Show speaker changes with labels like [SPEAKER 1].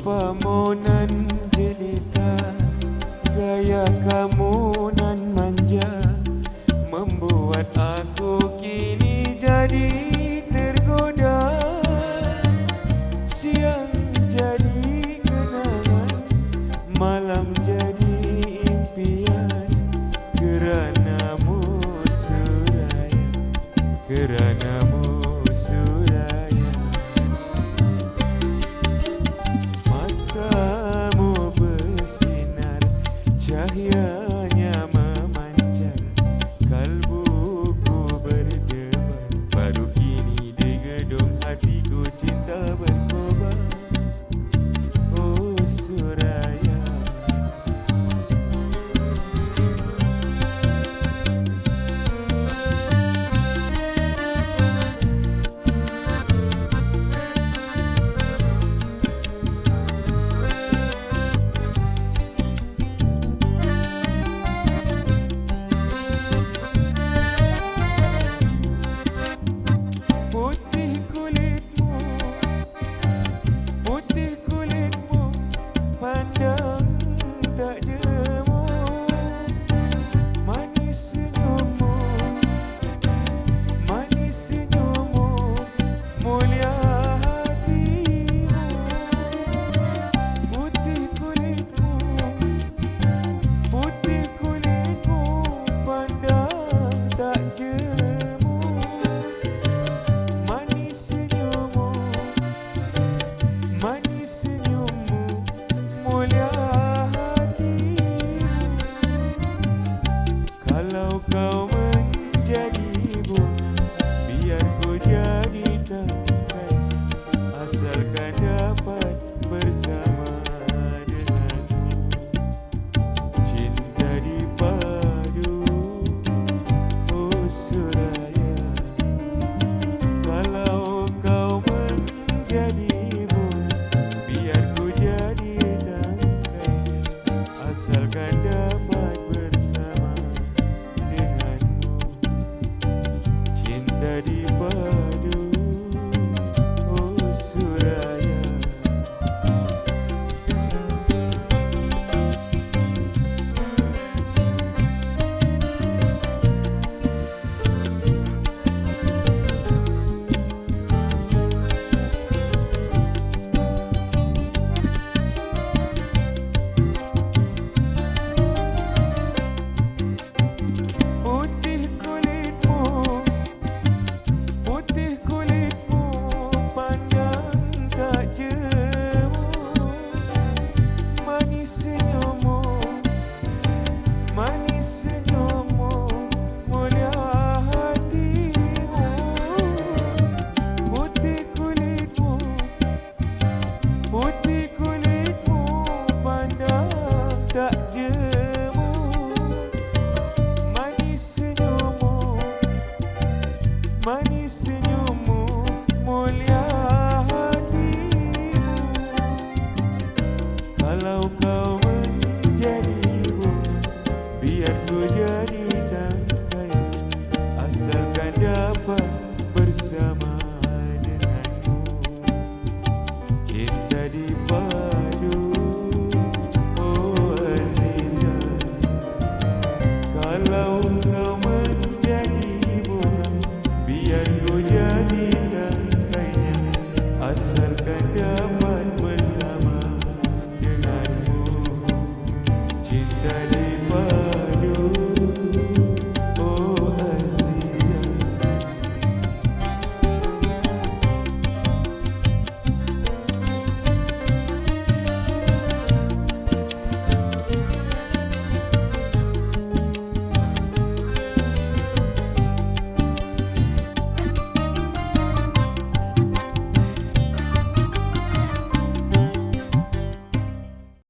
[SPEAKER 1] Rupamu nan jelita, gaya kamu nan manja, membuat aku kini jadi tergoda. Siang jadi kenangan, malam jadi impian, keranamu Suraya, keranamu Suraya. Matamu bersinar, cahayanya memancar, kalbuku berdebar, baru kini di gedung hatiku cinta berkobar. Oh Suraya, putih kulitmu, putih kulitmu, pandang tak jemu. Manis senyummu, manis senyummu, mulia hatimu. Putih kulitmu, putih kulitmu, pandang tak jemu. Manis senyummu, manis senyummu, mulia hatimu. Kalau kau menjadi bunga, biar ku jadi tangkai, asalkan dapat bersama denganmu. Cinta dipadu, oh Suraya. Kalau kau menjadi bunga, biar ku jadi tangkai, asalkan dapat bersama.